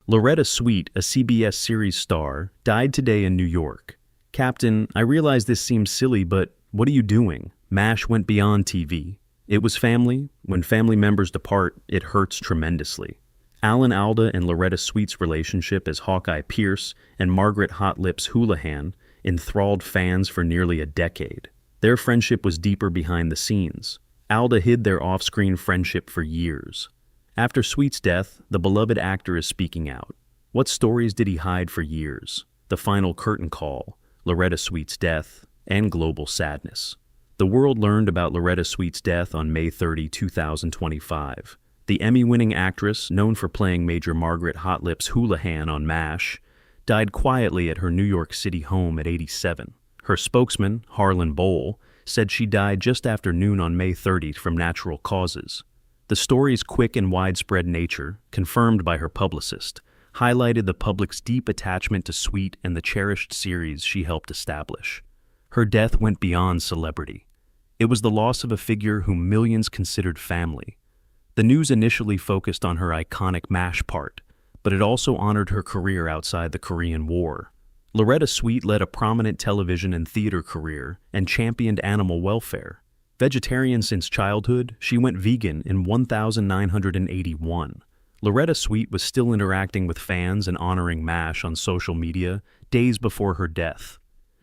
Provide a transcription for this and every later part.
Loretta Swit, a CBS series star, died today in New York. Captain, I realize this seems silly, but what are you doing? MASH went beyond TV. It was family. When family members depart, it hurts tremendously. Alda and Loretta Swit's relationship as Hawkeye Pierce and Margaret Hot Lips Houlihan enthralled fans for nearly a decade. Their friendship was deeper behind the scenes. Alda hid their off-screen friendship for years. After Sweet's death, the beloved actor is speaking out. What stories did he hide for years? The final curtain call, Loretta Swit's death, and global sadness. The world learned about Loretta Swit's death on May 30, 2025. The Emmy-winning actress, known for playing Major Margaret Hot Lips Houlihan on MASH, died quietly at her New York City home at 87. Her spokesman, Harlan Bowl, said she died just after noon on May 30 from natural causes. The story's quick and widespread nature, confirmed by her publicist, highlighted the public's deep attachment to Swit and the cherished series she helped establish. Her death went beyond celebrity. It was the loss of a figure whom millions considered family. The news initially focused on her iconic MASH part, but it also honored her career outside the Korean War. Loretta Swit led a prominent television and theater career and championed animal welfare. Vegetarian since childhood, she went vegan in 1981. Loretta Swit was still interacting with fans and honoring MASH on social media days before her death.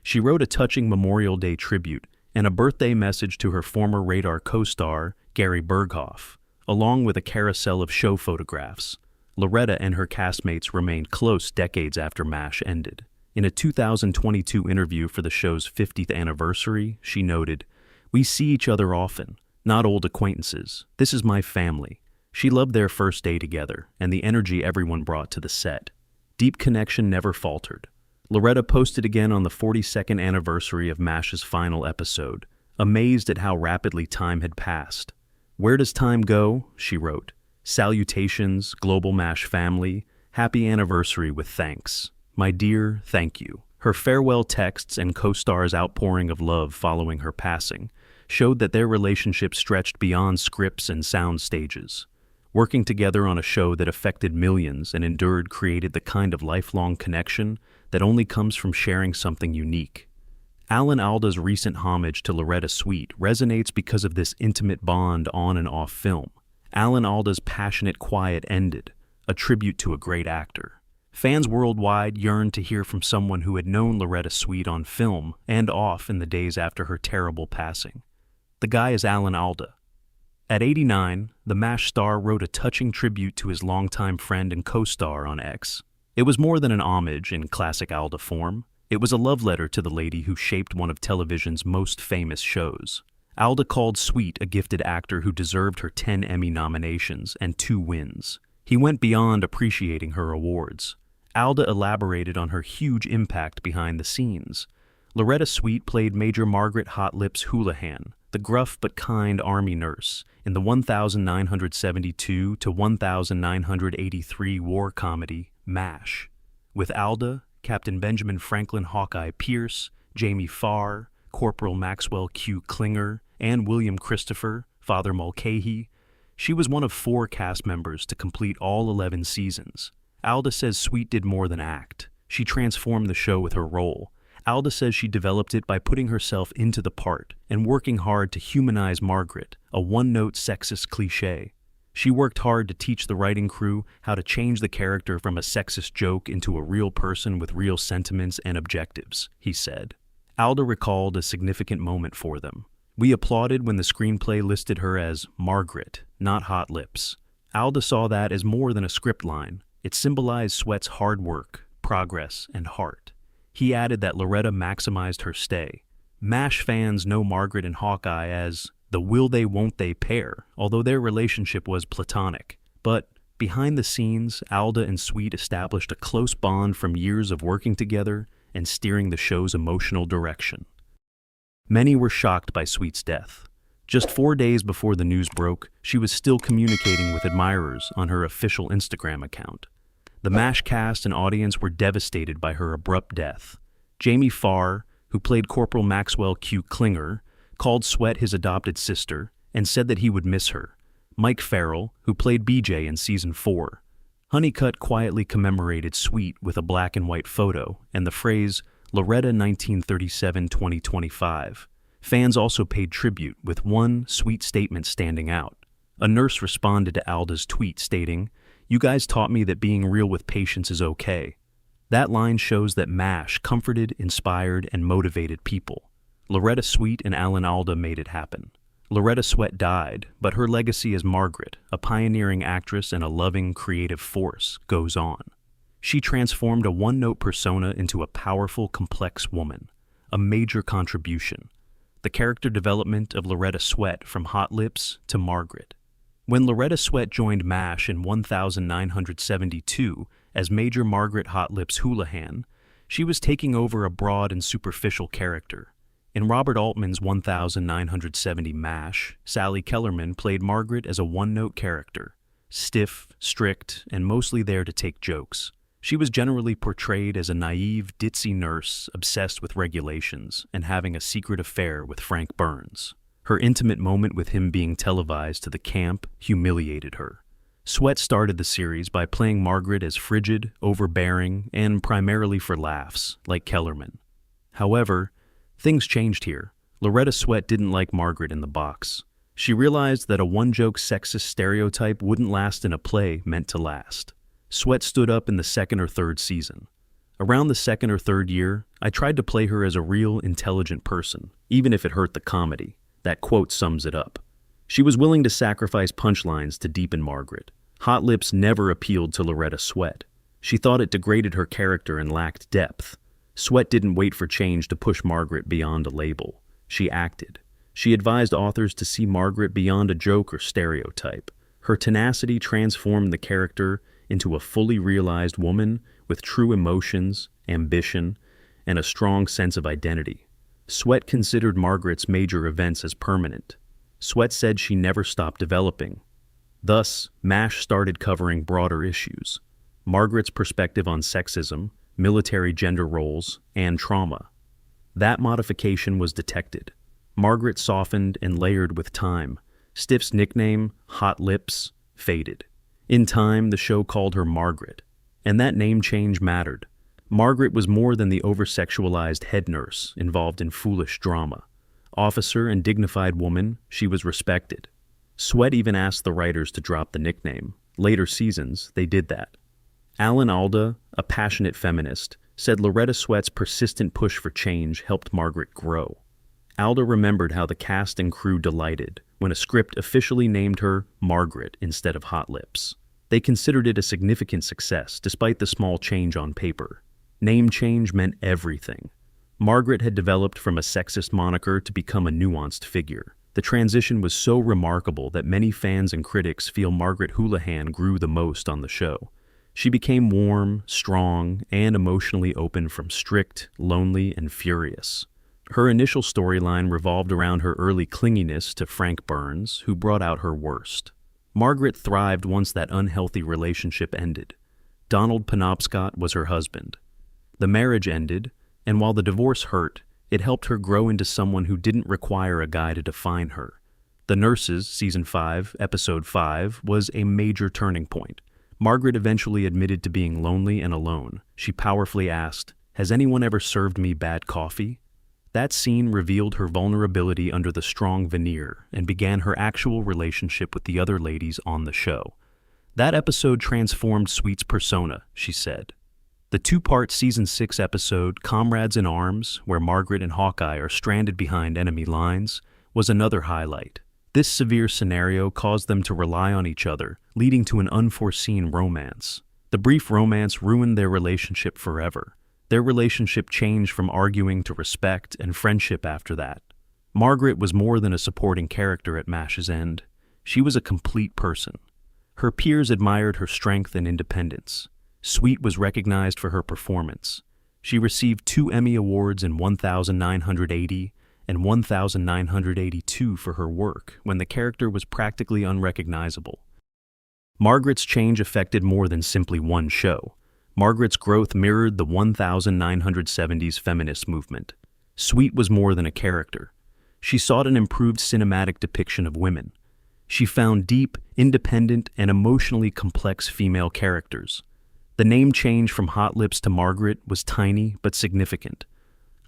She wrote a touching Memorial Day tribute and a birthday message to her former Radar co-star, Gary Berghoff, along with a carousel of show photographs. Loretta and her castmates remained close decades after MASH ended. In a 2022 interview for the show's 50th anniversary, she noted, "We see each other often, not old acquaintances. This is my family." She loved their first day together and the energy everyone brought to the set. Deep connection never faltered. Loretta posted again on the 42nd anniversary of MASH's final episode, amazed at how rapidly time had passed. "Where does time go?" she wrote. "Salutations, global MASH family. Happy anniversary with thanks. My dear, thank you." Her farewell texts and co-stars' outpouring of love following her passing showed that their relationship stretched beyond scripts and sound stages. Working together on a show that affected millions and endured created the kind of lifelong connection that only comes from sharing something unique. Alda's recent homage to Loretta Swit resonates because of this intimate bond on and off film. Alda's passionate quiet ended, a tribute to a great actor. Fans worldwide yearned to hear from someone who had known Loretta Swit on film and off in the days after her terrible passing. The guy is Alda. At 89, the MASH star wrote a touching tribute to his longtime friend and co-star on X. It was more than an homage in classic Alda form. It was a love letter to the lady who shaped one of television's most famous shows. Alda called Swit a gifted actor who deserved her 10 Emmy nominations and 2 wins. He went beyond appreciating her awards. Alda elaborated on her huge impact behind the scenes. Loretta Swit played Major Margaret Hot Lips Houlihan, the gruff but kind Army nurse, in the 1972 to 1983 war comedy MASH. With Alda, Captain Benjamin Franklin Hawkeye Pierce, Jamie Farr, Corporal Maxwell Q. Klinger, and William Christopher, Father Mulcahy, she was one of 4 cast members to complete all 11 seasons. Alda says Swit did more than act. She transformed the show with her role. Alda says she developed it by putting herself into the part and working hard to humanize Margaret, a one-note sexist cliché. She worked hard to teach the writing crew how to change the character from a sexist joke into a real person with real sentiments and objectives, he said. Alda recalled a significant moment for them. "We applauded when the screenplay listed her as Margaret, not Hot Lips. Alda saw that as more than a script line. It symbolized Sweat's hard work, progress, and heart." He added that Loretta maximized her stay. MASH fans know Margaret and Hawkeye as the will-they-won't-they pair, although their relationship was platonic. But behind the scenes, Alda and Swit established a close bond from years of working together and steering the show's emotional direction. Many were shocked by Swit's death. Just 4 days before the news broke, she was still communicating with admirers on her official Instagram account. The MASH cast and audience were devastated by her abrupt death. Jamie Farr, who played Corporal Maxwell Q. Klinger, called Swit his adopted sister and said that he would miss her. Mike Farrell, who played BJ in Season 4, Honeycutt quietly commemorated Swit with a black and white photo and the phrase Loretta 1937-2025. Fans also paid tribute with one Swit statement standing out. A nurse responded to Alda's tweet stating, "You guys taught me that being real with patients is okay." That line shows that MASH comforted, inspired, and motivated people. Loretta Swit and Alda made it happen. Loretta Swit died, but her legacy as Margaret, a pioneering actress and a loving, creative force, goes on. She transformed a one-note persona into a powerful, complex woman, a major contribution. The character development of Loretta Swit from Hot Lips to Margaret. When Loretta Swit joined MASH in 1972 as Major Margaret Hot Lips Houlihan, she was taking over a broad and superficial character. In Robert Altman's 1970 MASH, Sally Kellerman played Margaret as a one-note character, stiff, strict, and mostly there to take jokes. She was generally portrayed as a naive, ditzy nurse obsessed with regulations and having a secret affair with Frank Burns. Her intimate moment with him being televised to the camp humiliated her. Swit started the series by playing Margaret as frigid, overbearing, and primarily for laughs, like Kellerman. However, things changed here. Loretta Swit didn't like Margaret in the box. She realized that a one-joke sexist stereotype wouldn't last in a play meant to last. Swit stood up in the second or third season. Around the second or third year, I tried to play her as a real, intelligent person, even if it hurt the comedy. That quote sums it up. She was willing to sacrifice punchlines to deepen Margaret. Hot Lips never appealed to Loretta Swit. She thought it degraded her character and lacked depth. Swit didn't wait for change to push Margaret beyond a label. She acted. She advised authors to see Margaret beyond a joke or stereotype. Her tenacity transformed the character into a fully realized woman with true emotions, ambition, and a strong sense of identity. Swit considered Margaret's major events as permanent. Swit said she never stopped developing. Thus, MASH started covering broader issues. Margaret's perspective on sexism, military gender roles, and trauma. That modification was detected. Margaret softened and layered with time. Stiff's nickname, Hot Lips, faded. In time, the show called her Margaret, and that name change mattered. Margaret was more than the over-sexualized head nurse involved in foolish drama. Officer and dignified woman, she was respected. Swit even asked the writers to drop the nickname. Later seasons, they did that. Alda, a passionate feminist, said Loretta Swit's persistent push for change helped Margaret grow. Alda remembered how the cast and crew delighted when a script officially named her Margaret instead of Hot Lips. They considered it a significant success despite the small change on paper. Name change meant everything. Margaret had developed from a sexist moniker to become a nuanced figure. The transition was so remarkable that many fans and critics feel Margaret Houlihan grew the most on the show. She became warm, strong, and emotionally open from strict, lonely, and furious. Her initial storyline revolved around her early clinginess to Frank Burns, who brought out her worst. Margaret thrived once that unhealthy relationship ended. Donald Penobscot was her husband. The marriage ended, and while the divorce hurt, it helped her grow into someone who didn't require a guy to define her. The Nurses, Season 5, Episode 5, was a major turning point. Margaret eventually admitted to being lonely and alone. She powerfully asked, "Has anyone ever served me bad coffee?" That scene revealed her vulnerability under the strong veneer and began her actual relationship with the other ladies on the show. That episode transformed Swit's persona, she said. The two-part Season 6 episode, Comrades in Arms, where Margaret and Hawkeye are stranded behind enemy lines, was another highlight. This severe scenario caused them to rely on each other, leading to an unforeseen romance. The brief romance ruined their relationship forever. Their relationship changed from arguing to respect and friendship after that. Margaret was more than a supporting character at MASH's end. She was a complete person. Her peers admired her strength and independence. Swit was recognized for her performance. She received 2 Emmy Awards in 1980 and 1982 for her work, when the character was practically unrecognizable. Margaret's change affected more than simply one show. Margaret's growth mirrored the 1970s feminist movement. Swit was more than a character. She sought an improved cinematic depiction of women. She found deep, independent, and emotionally complex female characters. The name change from Hot Lips to Margaret was tiny but significant.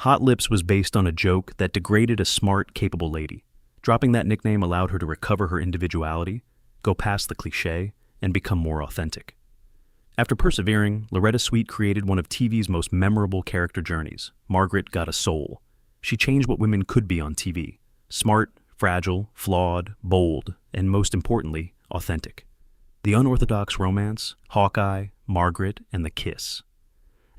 Hot Lips was based on a joke that degraded a smart, capable lady. Dropping that nickname allowed her to recover her individuality, go past the cliché, and become more authentic. After persevering, Loretta Swit created one of TV's most memorable character journeys. Margaret got a soul. She changed what women could be on TV. Smart, fragile, flawed, bold, and most importantly, authentic. The unorthodox romance, Hawkeye, Margaret, and the kiss.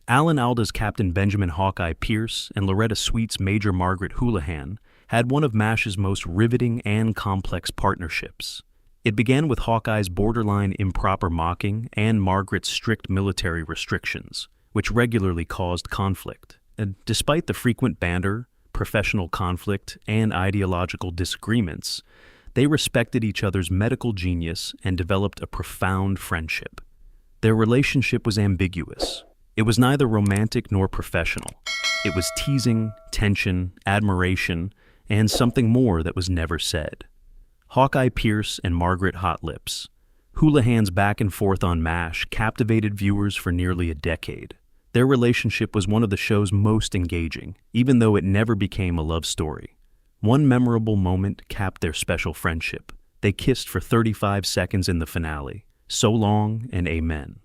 Alda's Captain Benjamin Hawkeye Pierce and Loretta Swit's Major Margaret Houlihan had one of MASH's most riveting and complex partnerships. It began with Hawkeye's borderline improper mocking and Margaret's strict military restrictions, which regularly caused conflict. And despite the frequent banter, professional conflict, and ideological disagreements, they respected each other's medical genius and developed a profound friendship. Their relationship was ambiguous. It was neither romantic nor professional. It was teasing, tension, admiration, and something more that was never said. Hawkeye Pierce and Margaret Hot Lips. Houlihan's back and forth on MASH captivated viewers for nearly a decade. Their relationship was one of the show's most engaging, even though it never became a love story. One memorable moment capped their special friendship. They kissed for 35 seconds in the finale. So long and amen.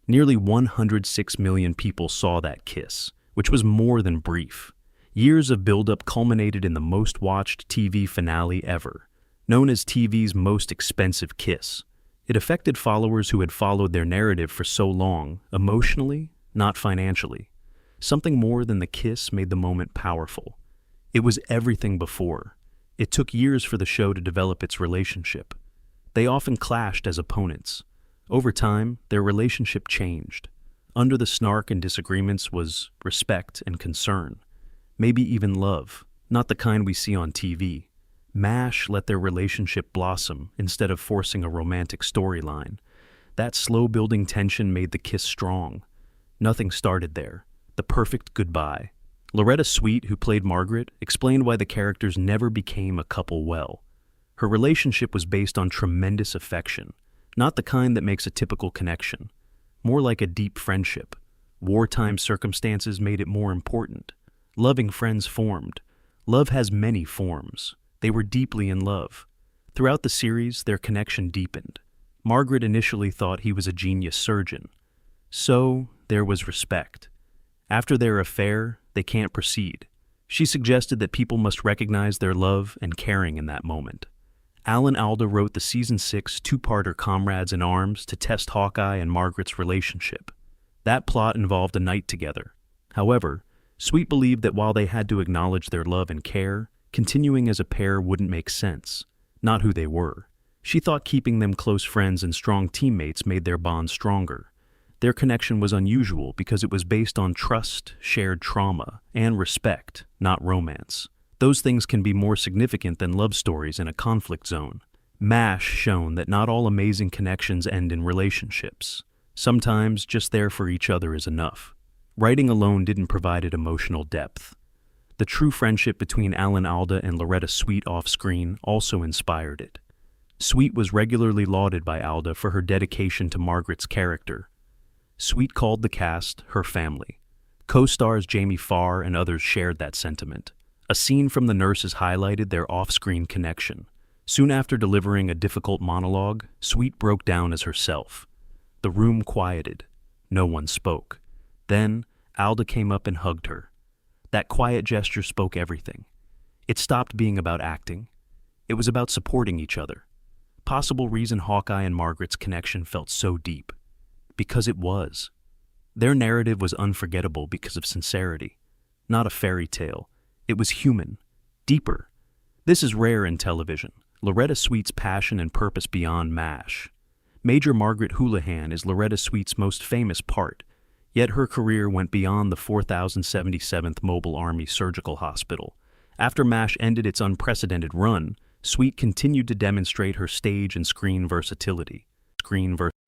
Nearly 106 million people saw that kiss, which was more than brief. Years of build-up culminated in the most-watched TV finale ever, known as TV's most expensive kiss. It affected followers who had followed their narrative for so long, emotionally, not financially. Something more than the kiss made the moment powerful. It was everything before. It took years for the show to develop its relationship. They often clashed as opponents. Over time, their relationship changed. Under the snark and disagreements was respect and concern. Maybe even love, not the kind we see on TV. MASH let their relationship blossom instead of forcing a romantic storyline. That slow-building tension made the kiss strong. Nothing started there. The perfect goodbye. Loretta Swit, who played Margaret, explained why the characters never became a couple well. Her relationship was based on tremendous affection, not the kind that makes a typical connection. More like a deep friendship. Wartime circumstances made it more important. Loving friends formed. Love has many forms. They were deeply in love. Throughout the series, their connection deepened. Margaret initially thought he was a genius surgeon. So, there was respect. After their affair, they can't proceed. She suggested that people must recognize their love and caring in that moment. Alda wrote the Season 6 two-parter Comrades in Arms to test Hawkeye and Margaret's relationship. That plot involved a night together. However, Swit believed that while they had to acknowledge their love and care, continuing as a pair wouldn't make sense, not who they were. She thought keeping them close friends and strong teammates made their bond stronger. Their connection was unusual because it was based on trust, shared trauma, and respect, not romance. Those things can be more significant than love stories in a conflict zone. MASH shown that not all amazing connections end in relationships. Sometimes just there for each other is enough. Writing alone didn't provide it emotional depth. The true friendship between Alda and Loretta Swit off-screen also inspired it. Swit was regularly lauded by Alda for her dedication to Margaret's character. Swit called the cast her family. Co-stars Jamie Farr and others shared that sentiment. A scene from The Nurses highlighted their off-screen connection. Soon after delivering a difficult monologue, Swit broke down as herself. The room quieted. No one spoke. Then, Alda came up and hugged her. That quiet gesture spoke everything. It stopped being about acting. It was about supporting each other. Possible reason Hawkeye and Margaret's connection felt so deep. Because it was. Their narrative was unforgettable because of sincerity. Not a fairy tale. It was human. Deeper. This is rare in television. Loretta Swit's passion and purpose beyond MASH. Major Margaret Houlihan is Loretta Swit's most famous part, yet her career went beyond the 4077th Mobile Army Surgical Hospital. After MASH ended its unprecedented run, Swit continued to demonstrate her stage and screen versatility.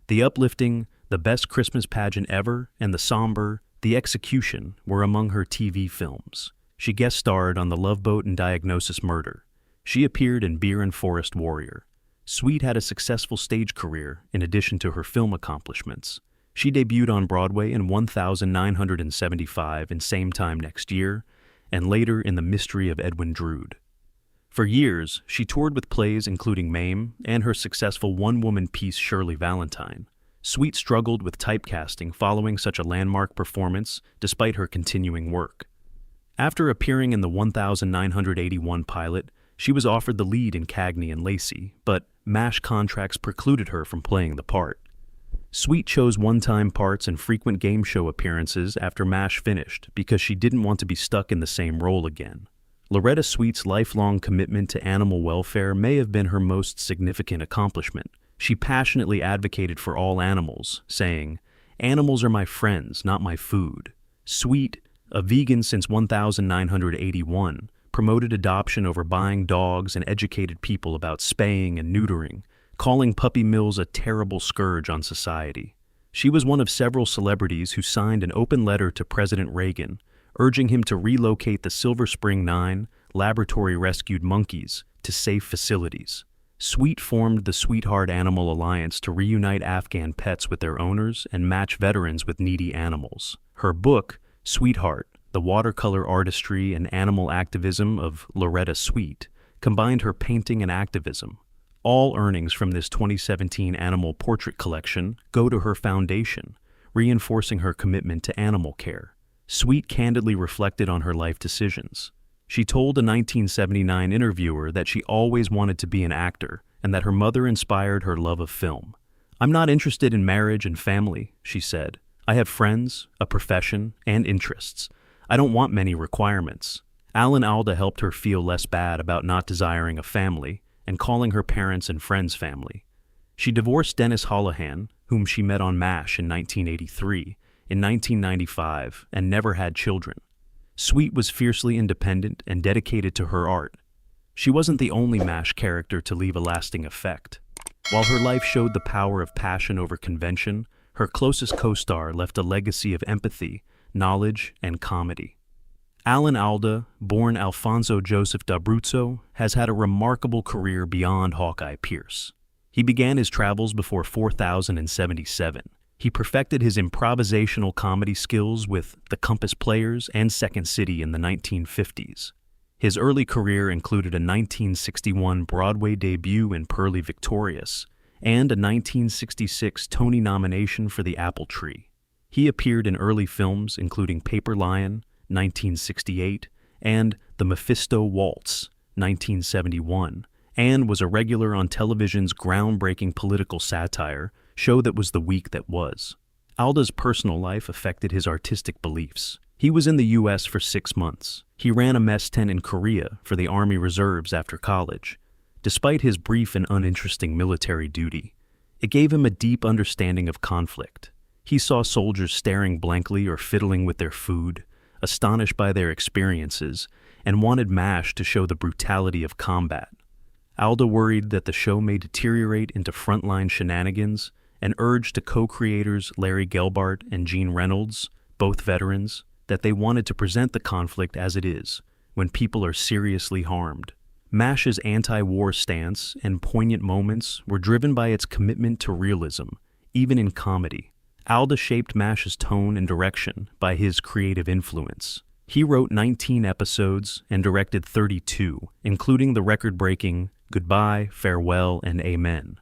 The uplifting, The Best Christmas Pageant Ever, and the somber, The Execution were among her TV films. She guest starred on The Love Boat and Diagnosis Murder. She appeared in Beer and Forest Warrior. Swit had a successful stage career in addition to her film accomplishments. She debuted on Broadway in 1975 and Same Time Next Year, and later in The Mystery of Edwin Drood. For years, she toured with plays including Mame and her successful one-woman piece Shirley Valentine. Swit struggled with typecasting following such a landmark performance despite her continuing work. After appearing in the 1981 pilot, she was offered the lead in Cagney and Lacey, but MASH contracts precluded her from playing the part. Swit chose one-time parts and frequent game show appearances after MASH finished because she didn't want to be stuck in the same role again. Loretta Swit's lifelong commitment to animal welfare may have been her most significant accomplishment. She passionately advocated for all animals, saying, "Animals are my friends, not my food." Swit, a vegan since 1981, promoted adoption over buying dogs and educated people about spaying and neutering, calling puppy mills a terrible scourge on society. She was one of several celebrities who signed an open letter to President Reagan, urging him to relocate the Silver Spring 9 laboratory-rescued monkeys to safe facilities. Swit formed the Sweetheart Animal Alliance to reunite Afghan pets with their owners and match veterans with needy animals. Her book, Sweetheart: The Watercolor Artistry and Animal Activism of Loretta Swit, combined her painting and activism. All earnings from this 2017 animal portrait collection go to her foundation, reinforcing her commitment to animal care. Swit candidly reflected on her life decisions. She told a 1979 interviewer that she always wanted to be an actor and that her mother inspired her love of film. "I'm not interested in marriage and family," she said. "I have friends, a profession, and interests. I don't want many requirements." Alda helped her feel less bad about not desiring a family and calling her parents and friends family. She divorced Dennis Holohan, whom she met on MASH in 1983, in 1995, and never had children. Swit was fiercely independent and dedicated to her art. She wasn't the only MASH character to leave a lasting effect. While her life showed the power of passion over convention, her closest co-star left a legacy of empathy, knowledge, and comedy. Alda, born Alfonso Joseph d'Abruzzo, has had a remarkable career beyond Hawkeye Pierce. He began his travels before 4077. He perfected his improvisational comedy skills with The Compass Players and Second City in the 1950s. His early career included a 1961 Broadway debut in Purlie Victorious and a 1966 Tony nomination for The Apple Tree. He appeared in early films including Paper Lion, 1968, and The Mephisto Waltz, 1971, and was a regular on television's groundbreaking political satire, Show That Was the Week That Was. Alda's personal life affected his artistic beliefs. He was in the U.S. for 6 months. He ran a mess tent in Korea for the Army Reserves after college. Despite his brief and uninteresting military duty, it gave him a deep understanding of conflict. He saw soldiers staring blankly or fiddling with their food, astonished by their experiences, and wanted MASH to show the brutality of combat. Alda worried that the show may deteriorate into frontline shenanigans and urged to co-creators Larry Gelbart and Gene Reynolds, both veterans, that they wanted to present the conflict as it is, when people are seriously harmed. MASH's anti-war stance and poignant moments were driven by its commitment to realism, even in comedy. Alda shaped MASH's tone and direction by his creative influence. He wrote 19 episodes and directed 32, including the record-breaking Goodbye, Farewell, and Amen,